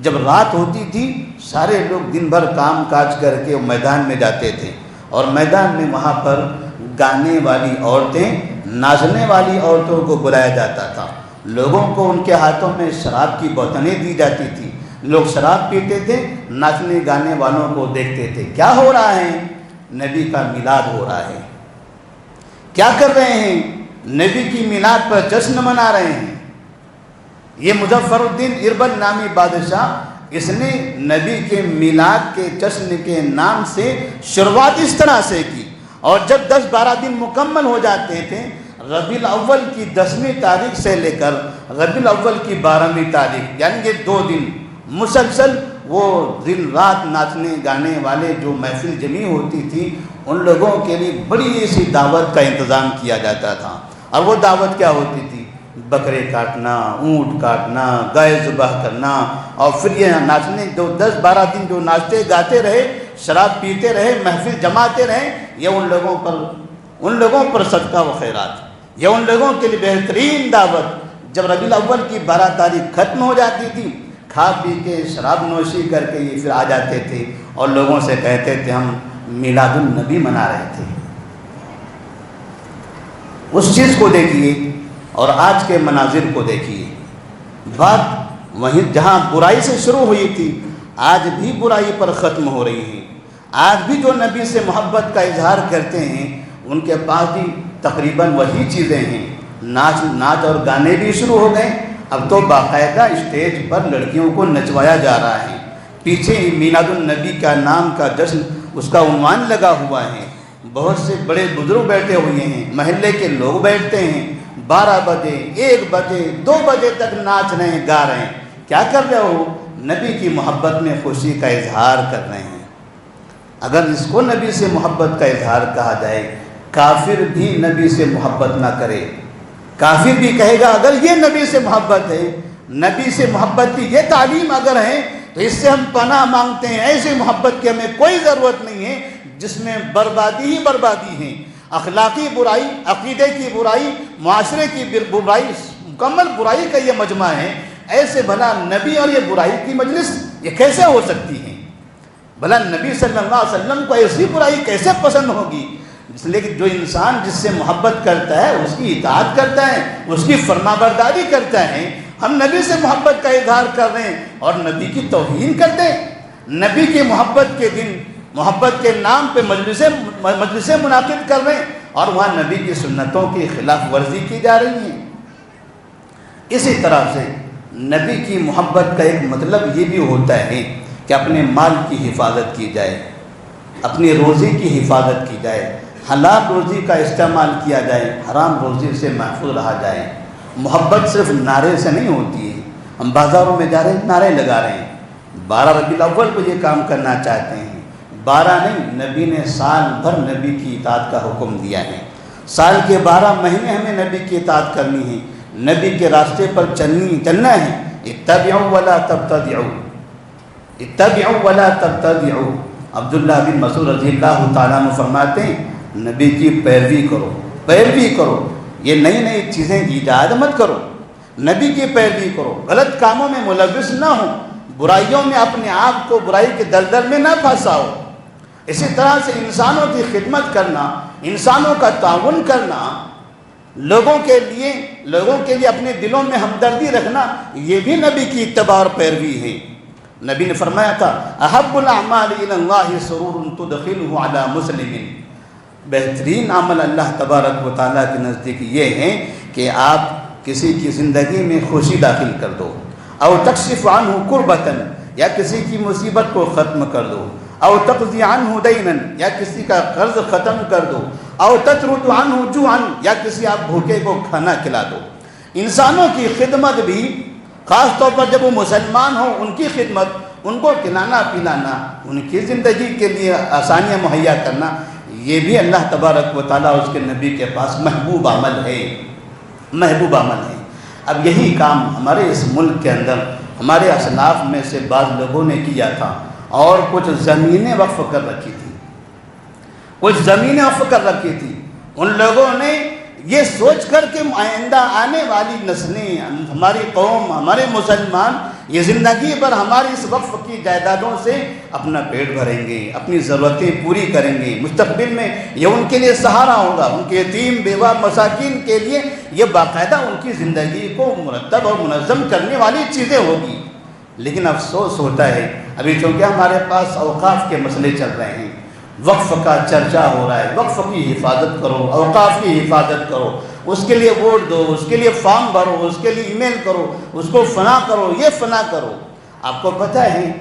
جب رات ہوتی تھی سارے لوگ دن بھر کام کاج کر کے میدان میں جاتے تھے، اور میدان میں وہاں پر گانے والی عورتیں، ناچنے والی عورتوں کو بلایا جاتا تھا، لوگوں کو ان کے ہاتھوں میں شراب کی بوتلیں دی جاتی تھی، لوگ شراب پیتے تھے، ناچنے گانے والوں کو دیکھتے تھے۔ کیا ہو رہا ہے؟ نبی کا میلاد ہو رہا ہے۔ کیا کر رہے ہیں؟ نبی کی میلاد پر جشن منا رہے ہیں۔ یہ مظفر الدین اربل نامی بادشاہ، اس نے نبی کے میلاد کے جشن کے نام سے شروعات اس طرح سے کی، اور جب 10-12 دن مکمل ہو جاتے تھے، ربیع الاول کی 10ویں تاریخ سے لے کر ربیع الاول کی 12ویں تاریخ، یعنی یہ 2 دن مسلسل وہ دن رات ناچنے گانے والے جو محفل جمی ہوتی تھی، ان لوگوں کے لیے بڑی سی دعوت کا انتظام کیا جاتا تھا۔ اور وہ دعوت کیا ہوتی تھی؟ بکرے کاٹنا، اونٹ کاٹنا، گائے ذبح کرنا، اور پھر یہ ناچنے جو 10-12 دن جو ناچتے گاتے رہے، شراب پیتے رہے، محفل جماتے رہے، یہ ان لوگوں پر صدقہ و خیرات، یہ ان لوگوں کے لیے بہترین دعوت۔ جب ربیع الاول کی 12 تاریخ ختم ہو جاتی تھی، کھا پی کے شراب نوشی کر کے یہ پھر آ جاتے تھے اور لوگوں سے کہتے تھے ہم میلاد النبی منا رہے تھے۔ اس چیز کو دیکھیے اور آج کے مناظر کو دیکھیے، بات وہیں جہاں برائی سے شروع ہوئی تھی، آج بھی برائی پر ختم ہو رہی ہے۔ آج بھی جو نبی سے محبت کا اظہار کرتے ہیں ان کے پاس بھی تقریباً وہی چیزیں ہیں، ناچ اور گانے بھی شروع ہو گئے۔ اب تو باقاعدہ اسٹیج پر لڑکیوں کو نچوایا جا رہا ہے، پیچھے ہی میلاد النبی کا نام کا جشن، اس کا عنوان لگا ہوا ہے، بہت سے بڑے بزرگ بیٹھے ہوئے ہیں، محلے کے لوگ بیٹھتے ہیں، 12 بجے 1 بجے 2 بجے تک ناچ رہے ہیں، گا رہے ہیں۔ کیا کر رہے ہو؟ نبی کی محبت میں خوشی کا اظہار کر رہے ہیں۔ اگر اس کو نبی سے محبت کا اظہار کہا جائے، کافر بھی نبی سے محبت نہ کرے، کافر بھی کہے گا اگر یہ نبی سے محبت ہے، نبی سے محبت کی یہ تعلیم اگر ہے تو اس سے ہم پناہ مانگتے ہیں، ایسی محبت کی ہمیں کوئی ضرورت نہیں ہے جس میں بربادی ہی بربادی ہے، اخلاقی برائی، عقیدے کی برائی، معاشرے کی برائی، مکمل برائی کا یہ مجمع ہے۔ ایسے بھلا نبی اور یہ برائی کی مجلس یہ کیسے ہو سکتی ہے؟ بھلا نبی صلی اللہ علیہ وسلم کو ایسی برائی کیسے پسند ہوگی؟ اس لیے کہ جو انسان جس سے محبت کرتا ہے اس کی اطاعت کرتا ہے، اس کی فرما برداری کرتا ہے۔ ہم نبی سے محبت کا اظہار کر رہے ہیں اور نبی کی توہین کرتے ہیں۔ نبی کی محبت کے دن محبت کے نام پہ مجلسیں منعقد کر رہے ہیں اور وہاں نبی کی سنتوں کی خلاف ورزی کی جا رہی ہے۔ اسی طرح سے نبی کی محبت کا ایک مطلب یہ بھی ہوتا ہے کہ اپنے مال کی حفاظت کی جائے، اپنی روزی کی حفاظت کی جائے، حلال روزی کا استعمال کیا جائے، حرام روزی سے محفوظ رہا جائے۔ محبت صرف نعرے سے نہیں ہوتی ہے۔ ہم بازاروں میں جا رہے ہیں، نعرے لگا رہے ہیں، 12 ربیع الاول کو یہ کام کرنا چاہتے ہیں۔ 12 نہیں، نبی نے سال بھر نبی کی اطاعت کا حکم دیا ہے۔ سال کے 12 مہینے ہمیں نبی کی اطاعت کرنی ہے، نبی کے راستے پر چلنا ہے۔ اتبعوا ولا تبتدعوا، اتبعوا ولا تبتدعوا۔ عبداللہ بن مسعود رضی اللہ تعالیٰ عنہ فرماتے ہیں نبی کی پیروی کرو، پیروی کرو، یہ نئی نئی چیزیں ایجاد مت کرو، نبی کی پیروی کرو، غلط کاموں میں ملوث نہ ہو، برائیوں میں اپنے آپ کو برائی کے دلدل میں نہ پھنساؤ۔ اسی طرح سے انسانوں کی خدمت کرنا، انسانوں کا تعاون کرنا، لوگوں کے لیے اپنے دلوں میں ہمدردی رکھنا، یہ بھی نبی کی اتباع اور پیروی ہے۔ نبی نے فرمایا تھا احب الاعمال الی اللہ سرور تدخلہ علی مسلم، بہترین عمل اللہ تبارک و تعالیٰ کے نزدیک یہ ہے کہ آپ کسی کی زندگی میں خوشی داخل کر دو، او تکشف عنہ کربۃ، یا کسی کی مصیبت کو ختم کر دو، او تقضی عنہ دینا، یا کسی کا قرض ختم کر دو، او تطرد عنہ جوعا، یا کسی آپ بھوکے کو کھانا کھلا دو۔ انسانوں کی خدمت بھی، خاص طور پر جب وہ مسلمان ہوں، ان کی خدمت، ان کو کھلانا پلانا، ان کی زندگی کے لیے آسانیاں مہیا کرنا، یہ بھی اللہ تبارک و تعالیٰ اس کے نبی کے پاس محبوب عمل ہے، محبوب عمل ہے۔ اب یہی کام ہمارے اس ملک کے اندر ہمارے اسلاف میں سے بعض لوگوں نے کیا تھا اور کچھ زمینیں وقف کر رکھی تھی، کچھ زمینیں وقف کر رکھی تھی۔ ان لوگوں نے یہ سوچ کر کہ آئندہ آنے والی نسلیں، ہماری قوم، ہمارے مسلمان یہ زندگی پر ہماری اس وقف کی جائیدادوں سے اپنا پیٹ بھریں گے، اپنی ضرورتیں پوری کریں گے، مستقبل میں یہ ان کے لیے سہارا ہوگا، ان کے یتیم بیوہ مساکین کے لیے یہ باقاعدہ ان کی زندگی کو مرتب اور منظم کرنے والی چیزیں ہوگی۔ لیکن افسوس ہوتا ہے ابھی چونکہ ہمارے پاس اوقاف کے مسئلے چل رہے ہیں، وقف کا چرچا ہو رہا ہے، وقف کی حفاظت کرو، اوقاف کی حفاظت کرو، اس کے لیے ووٹ دو، اس کے لیے فارم بھرو، اس کے لیے ای میل کرو، اس کو فنا کرو، یہ فنا کرو۔ آپ کو پتہ ہے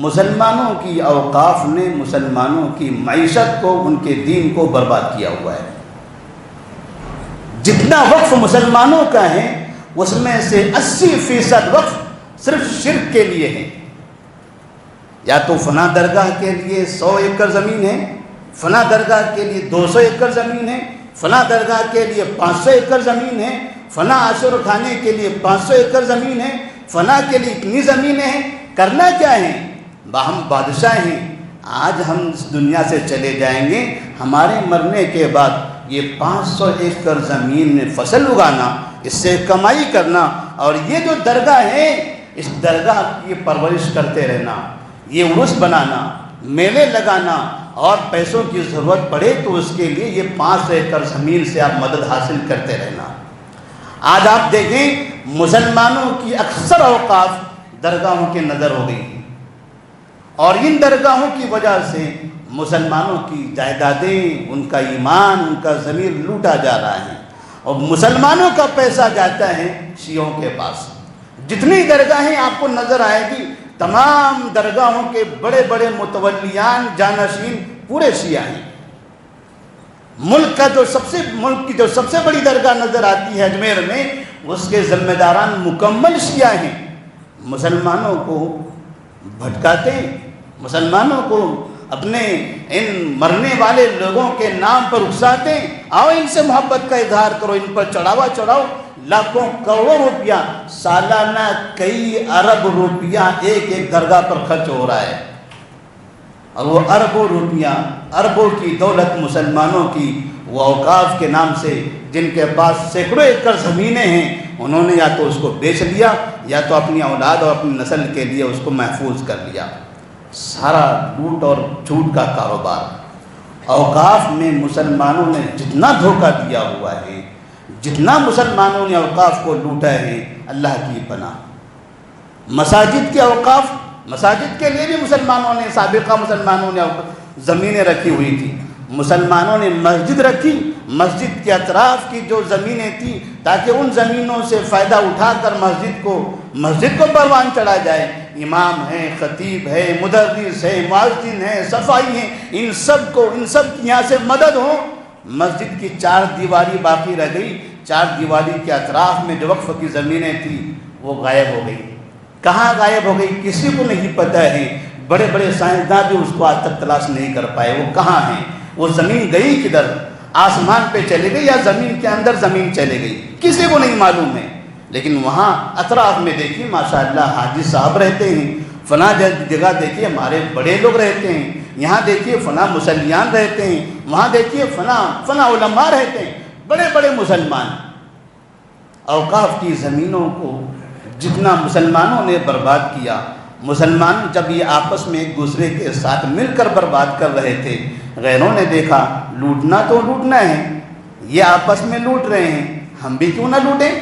مسلمانوں کی اوقاف نے مسلمانوں کی معیشت کو، ان کے دین کو برباد کیا ہوا ہے۔ جتنا وقف مسلمانوں کا ہے اس میں سے 80% وقف صرف شرک کے لیے ہے۔ یا تو فنا درگاہ کے لیے 100 ایکڑ زمین ہے، فنا درگاہ کے لیے 200 ایکڑ زمین ہے، فنا درگاہ کے لیے 500 ایکڑ زمین ہے، فنا عاشور کھانے کے لیے 500 ایکڑ زمین ہے، فنا کے لیے اتنی زمینیں ہیں۔ کرنا کیا ہے؟ ہم بادشاہ ہیں، آج ہم اس دنیا سے چلے جائیں گے، ہمارے مرنے کے بعد یہ 500 ایکڑ زمین میں فصل اگانا، اس سے کمائی کرنا، اور یہ جو درگاہ ہے اس درگاہ کی پرورش کرتے رہنا، یہ عرس بنانا، میلے لگانا، اور پیسوں کی ضرورت پڑے تو اس کے لیے یہ 500 ایکڑ زمین سے آپ مدد حاصل کرتے رہنا۔ آج آپ دیکھیں مسلمانوں کی اکثر اوقاف درگاہوں کے نظر ہو گئی ہیں، اور ان درگاہوں کی وجہ سے مسلمانوں کی جائیدادیں، ان کا ایمان، ان کا ضمیر لوٹا جا رہا ہے، اور مسلمانوں کا پیسہ جاتا ہے شیعوں کے پاس۔ جتنی درگاہیں آپ کو نظر آئے گی تمام درگاہوں کے بڑے بڑے متولیان، جانشین پورے شیعہ ہیں۔ ملک کی جو سب سے بڑی درگاہ نظر آتی ہے اجمیر میں، اس کے ذمہ داران مکمل شیعہ ہیں۔ مسلمانوں کو بھٹکاتے ہیں، مسلمانوں کو اپنے ان مرنے والے لوگوں کے نام پر اکساتے ہیں۔ آؤ ان سے محبت کا اظہار کرو، ان پر چڑھاوا چڑھاؤ۔ لاکھوں کروڑوں روپیہ سالانہ، کئی ارب روپیہ ایک ایک درگاہ پر خرچ ہو رہا ہے، اور وہ اربوں روپیہ، اربوں کی دولت مسلمانوں کی وہ اوقاف کے نام سے، جن کے پاس سینکڑوں ایکڑ زمینیں ہیں، انہوں نے یا تو اس کو بیچ لیا یا تو اپنی اولاد اور اپنی نسل کے لیے اس کو محفوظ کر لیا۔ سارا لوٹ اور جھوٹ کا کاروبار۔ اوقاف میں مسلمانوں نے جتنا دھوکہ دیا ہوا ہے، جتنا مسلمانوں نے اوقاف کو لوٹا ہے، اللہ کی پناہ۔ مساجد کے اوقاف، مساجد کے لیے بھی مسلمانوں نے، سابقہ مسلمانوں نے زمینیں رکھی ہوئی تھی، مسلمانوں نے مسجد رکھی، مسجد کے اطراف کی جو زمینیں تھیں تاکہ ان زمینوں سے فائدہ اٹھا کر مسجد کو پروان چڑھا جائے۔ امام ہے، خطیب ہے، مدرس ہے، مؤذن ہے، صفائی ہے، ان سب کی یہاں سے مدد ہو۔ مسجد کی 4 دیواری باقی رہ گئی، 4 دیواری کے اطراف میں جو وقف کی زمینیں تھیں وہ غائب ہو گئی۔ کہاں غائب ہو گئی کسی کو نہیں پتہ ہے، بڑے بڑے سائنسداں بھی اس کو آج تک تلاش نہیں کر پائے وہ کہاں ہیں، وہ زمین گئی کدھر، آسمان پہ چلے گئی یا زمین کے اندر زمین چلے گئی، کسی کو نہیں معلوم ہے۔ لیکن وہاں اطراف میں دیکھیے ماشاءاللہ حاجی صاحب رہتے ہیں، فلاں جگہ دیکھیے ہمارے بڑے لوگ رہتے ہیں، یہاں دیکھیے فلاں مصلیان رہتے ہیں، وہاں دیکھیے فلاں علماء رہتے ہیں، بڑے بڑے مسلمان۔ اوقاف کی زمینوں کو جتنا مسلمانوں نے برباد کیا، مسلمان جب یہ آپس میں ایک دوسرے کے ساتھ مل کر برباد کر رہے تھے، غیروں نے دیکھا لوٹنا تو لوٹنا ہے، یہ آپس میں لوٹ رہے ہیں، ہم بھی کیوں نہ لوٹیں۔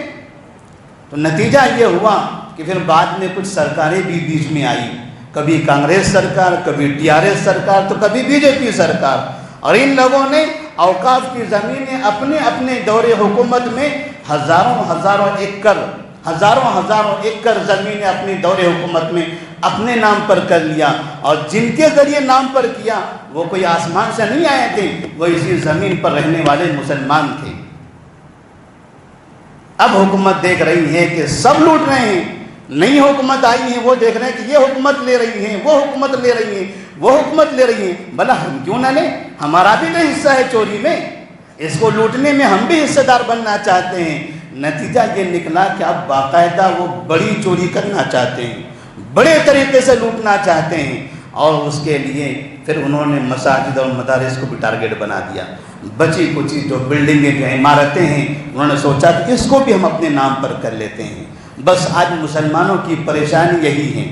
تو نتیجہ یہ ہوا کہ پھر بعد میں کچھ سرکاریں بھی بیچ میں آئی، کبھی کانگریس سرکار، کبھی TRS سرکار، تو کبھی BJP سرکار، اور ان لوگوں نے اوقاف کی زمینیں اپنے اپنے دور حکومت میں ہزاروں ایکڑ زمینیں اپنی دور حکومت میں اپنے نام پر کر لیا، اور جن کے ذریعے نام پر کیا وہ کوئی آسمان سے نہیں آئے تھے، وہ اسی زمین پر رہنے والے مسلمان تھے۔ اب حکومت دیکھ رہی ہے کہ سب لوٹ رہے ہیں، نئی حکومت آئی ہے وہ دیکھ رہے ہیں کہ یہ حکومت لے رہی ہے، وہ حکومت لے رہی ہے، وہ حکومت لے رہی ہے، بھلا ہم کیوں نہ لیں، ہمارا بھی تو حصہ ہے چوری میں، اس کو لوٹنے میں ہم بھی حصہ دار بننا چاہتے ہیں۔ نتیجہ یہ نکلا کہ اب باقاعدہ وہ بڑی چوری کرنا چاہتے ہیں، بڑے طریقے سے لوٹنا چاہتے ہیں، اور اس کے لیے پھر انہوں نے مساجد اور مدارس کو بھی ٹارگیٹ بنا دیا۔ بچی کچی جو بلڈنگیں جو عمارتیں ہیں انہوں نے سوچا کہ اس کو بھی ہم اپنے نام پر کر لیتے ہیں۔ بس آج مسلمانوں کی پریشانی یہی ہے،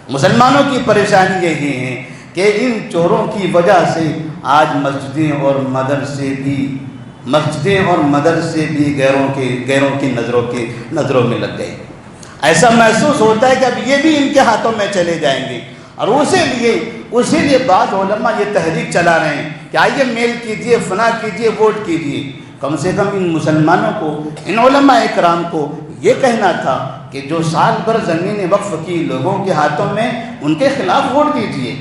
مسلمانوں کی پریشانی یہی ہے کہ ان چوروں کی وجہ سے آج مسجدیں اور مدرسے بھی غیروں کی نظروں میں لگ گئے۔ ایسا محسوس ہوتا ہے کہ اب یہ بھی ان کے ہاتھوں میں چلے جائیں گے، اور اسی لیے بعض علماء یہ تحریک چلا رہے ہیں کہ آئیے میل کیجئے، فنا کیجئے، ووٹ کیجئے۔ کم سے کم ان مسلمانوں کو، ان علماء اکرام کو یہ کہنا تھا کہ جو سال بھر زمین وقف کی لوگوں کے ہاتھوں میں، ان کے خلاف ووٹ دیجئے،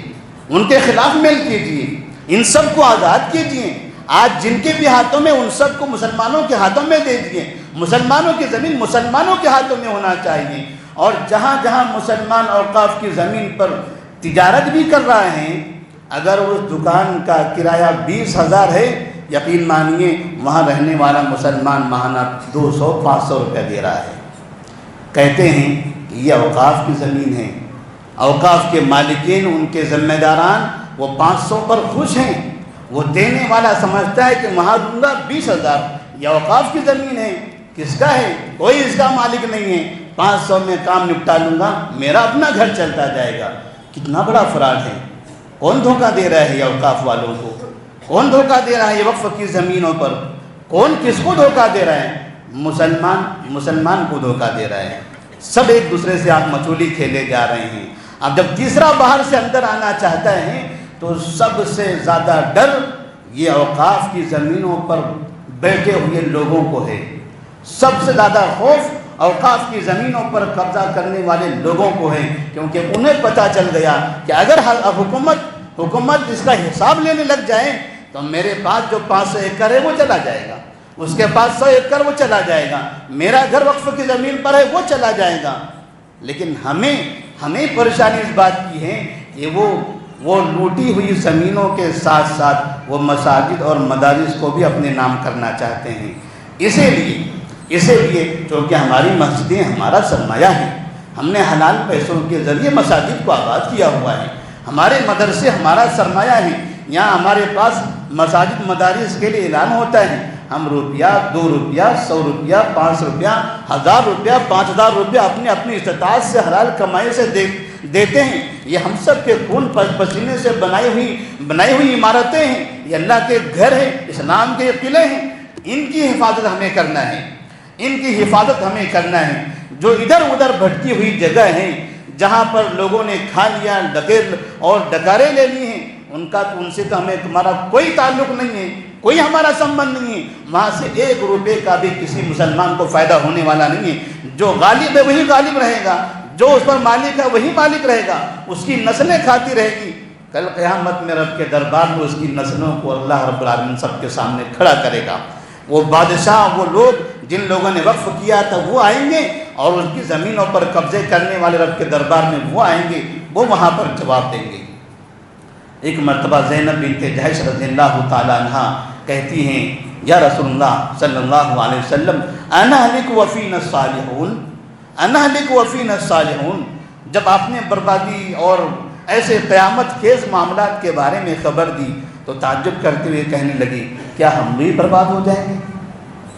ان کے خلاف میل کیجئے، ان سب کو آزاد کیجئے۔ آج جن کے بھی ہاتھوں میں ان سب کو مسلمانوں کے ہاتھوں میں دے دیے، مسلمانوں کی زمین مسلمانوں کے ہاتھوں میں ہونا چاہیے، اور جہاں جہاں مسلمان اوقاف کی زمین پر تجارت بھی کر رہے ہیں، اگر اس دکان کا کرایہ 20,000 ہے، یقین مانیے وہاں رہنے والا مسلمان ماہانہ 200-500 روپے دے رہا ہے۔ کہتے ہیں کہ یہ اوقاف کی زمین ہے، اوقاف کے مالکین، ان کے ذمہ داران وہ 500 پر خوش ہیں، وہ دینے والا سمجھتا ہے کہ وہاں دوں گا 20,000، یہ اوقاف کی زمین ہے، کس کا ہے؟ کوئی اس کا مالک نہیں ہے، 500 میں کام نپٹا لوں گا، میرا اپنا گھر چلتا جائے گا۔ کتنا بڑا فراڈ ہے، کون دھوکہ دے رہا ہے یہ اوقاف والوں کو، کون دھوکہ دے رہا ہے یہ وقف کی زمینوں پر، کون کس کو دھوکہ دے رہا ہے؟ مسلمان کو دھوکہ دے رہا ہے۔ سب ایک دوسرے سے آپ مچولی کھیلے جا رہے ہیں۔ اب جب تیسرا باہر سے اندر آنا چاہتا ہے تو سب سے زیادہ ڈر یہ اوقاف کی زمینوں پر بیٹھے ہوئے لوگوں کو ہے، سب سے زیادہ خوف اوقاف کی زمینوں پر قبضہ کرنے والے لوگوں کو ہے، کیونکہ انہیں پتہ چل گیا کہ اگر حکومت اس کا حساب لینے لگ جائے تو میرے پاس جو 500 ایکڑ ہے وہ چلا جائے گا، اس کے پاس 100 ایکڑ وہ چلا جائے گا، میرا گھر وقف کی زمین پر ہے وہ چلا جائے گا۔ لیکن ہمیں پریشانی اس بات کی ہے کہ وہ لوٹی ہوئی زمینوں کے ساتھ ساتھ وہ مساجد اور مدارس کو بھی اپنے نام کرنا چاہتے ہیں۔ اسی لیے چونکہ ہماری مسجدیں ہمارا سرمایہ ہیں، ہم نے حلال پیسوں کے ذریعے مساجد کو آباد کیا ہوا ہے، ہمارے مدرسے ہمارا سرمایہ ہیں، یہاں ہمارے پاس مساجد مدارس کے لیے اعلان ہوتا ہے، ہم روپیہ 2 روپیہ 100 روپیہ 500 روپیہ 1000 روپیہ 5000 روپیہ اپنی استطاعت سے حلال کمائی سے دیتے ہیں. یہ ہم سب کے خون پسینے سے بنائی ہوئی عمارتیں ہیں. یہ اللہ کے گھر ہیں, اسلام کے قلعے ہیں. ان کی حفاظت ہمیں کرنا ہے, ان کی حفاظت ہمیں کرنا ہے. جو ادھر ادھر بھٹکی ہوئی جگہ ہیں جہاں پر لوگوں نے کھا لیا, ڈکیت اور ڈکاریں لے لی ہیں, ان سے تو ہمارا کوئی تعلق نہیں ہے, کوئی ہمارا سمبند نہیں ہے. وہاں سے 1 روپے کا بھی کسی مسلمان کو فائدہ ہونے والا نہیں ہے. جو غالب ہے وہی غالب رہے گا, جو اس پر مالک ہے وہی مالک رہے گا, اس کی نسلیں کھاتی رہے گی. کل قیامت میں رب کے دربار میں اس کی نسلوں کو اللہ رب العالمین سب کے سامنے کھڑا کرے گا. وہ بادشاہ, وہ لوگ جن لوگوں نے وقف کیا تھا وہ آئیں گے, اور ان کی زمینوں پر قبضے کرنے والے رب کے دربار میں وہ آئیں گے, وہ وہاں پر جواب دیں گے. ایک مرتبہ زینب بنت جحش رضی اللہ تعالی عنہ کہتی ہیں, یا رسول اللہ صلی اللہ علیہ وسلم, انا اہلک وفینا الصالحون, انا اہلک وفینا الصالحون. جب آپ نے بربادی اور ایسے قیامت خیز معاملات کے بارے میں خبر دی تو تعجب کرتے ہوئے کہنے لگی, کیا ہم بھی برباد ہو جائیں گے؟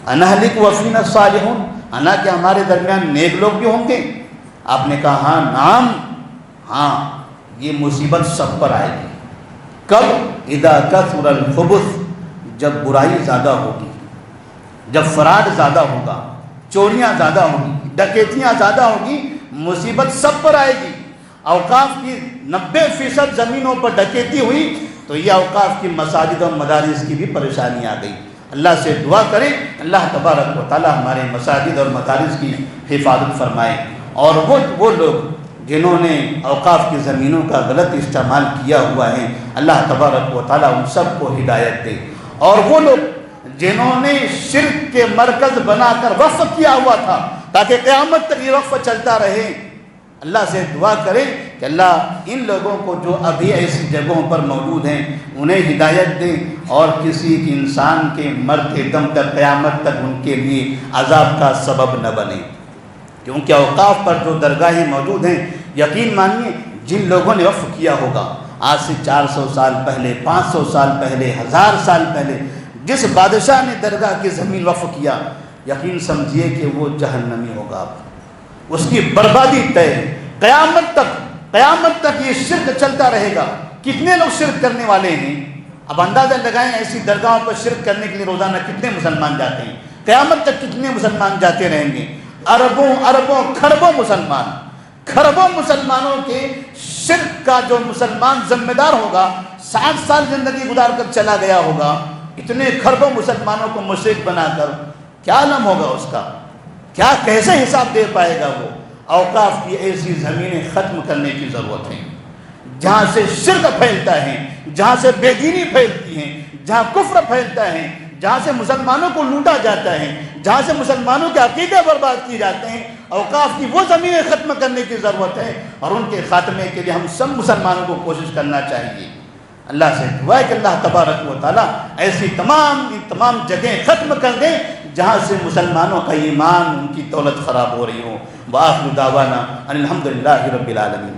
انا اہلک وفینا الصالحون, انا کہ ہمارے درمیان نیک لوگ بھی ہوں گے؟ آپ نے کہا ہاں نعم, ہاں یہ مصیبت سب پر آئے گی. کب؟ اذا کثر الخبث, جب برائی زیادہ ہوگی, جب فراڈ زیادہ ہوگا, چوریاں زیادہ ہوگی, ڈکیتیاں زیادہ ہوگی, مصیبت سب پر آئے گی. اوقاف کی 90% زمینوں پر ڈکیتی ہوئی تو یہ اوقاف کی مساجد اور مدارس کی بھی پریشانی آ گئی. اللہ سے دعا کریں اللہ تبارک و تعالی ہمارے مساجد اور مدارس کی حفاظت فرمائے. اور وہ لوگ جنہوں نے اوقاف کی زمینوں کا غلط استعمال کیا ہوا ہے, اللہ تبارک و تعالی ان سب کو ہدایت دے. اور وہ لوگ جنہوں نے شرک کے مرکز بنا کر وقف کیا ہوا تھا تاکہ قیامت تک یہ وقف چلتا رہے, اللہ سے دعا کریں کہ اللہ ان لوگوں کو جو ابھی ایسی جگہوں پر موجود ہیں انہیں ہدایت دیں, اور کسی انسان کے مرتے دم تک قیامت تک ان کے لیے عذاب کا سبب نہ بنے. کیونکہ اوقاف پر جو درگاہیں موجود ہیں, یقین مانیے جن لوگوں نے وقف کیا ہوگا آج سے 400 سال پہلے, 500 سال پہلے, 1000 سال پہلے جس بادشاہ نے درگاہ کی زمین وقف کیا, یقین سمجھیے کہ وہ جہنمی ہوگا, اس کی بربادی طے. قیامت تک یہ شرک چلتا رہے گا. کتنے لوگ شرک کرنے والے ہیں؟ اب اندازہ لگائیں ایسی درگاہوں پر شرک کرنے کے لیے روزانہ کتنے مسلمان جاتے ہیں, قیامت تک کتنے مسلمان جاتے رہیں گے. اربوں کھربوں مسلمانوں کے شرک کا جو مسلمان ذمہ دار ہوگا, 60 سال زندگی گزار کر چلا گیا ہوگا, اتنے کھربوں مسلمانوں کو مشرک بنا کر کیا علم ہوگا اس کا, کیا کیسے حساب دے پائے گا وہ. اوقاف کی ایسی زمینیں ختم کرنے کی ضرورت ہے جہاں سے شرک پھیلتا ہے, جہاں سے بے دینی پھیلتی ہے, جہاں کفر پھیلتا ہے, جہاں سے مسلمانوں کو لوٹا جاتا ہے, جہاں سے مسلمانوں کے عقیدے برباد کیے جاتے ہیں. اوقاف کی وہ زمینیں ختم کرنے کی ضرورت ہے, اور ان کے خاتمے کے لیے ہم سب مسلمانوں کو کوشش کرنا چاہیے. اللہ سے دعا ہے کہ اللہ تبارک و تعالیٰ ایسی تمام جگہیں ختم کر دیں جہاں سے مسلمانوں کا ایمان, ان کی دولت خراب ہو رہی ہو. وآخر دعوانا ان الحمد للہ رب العالمین.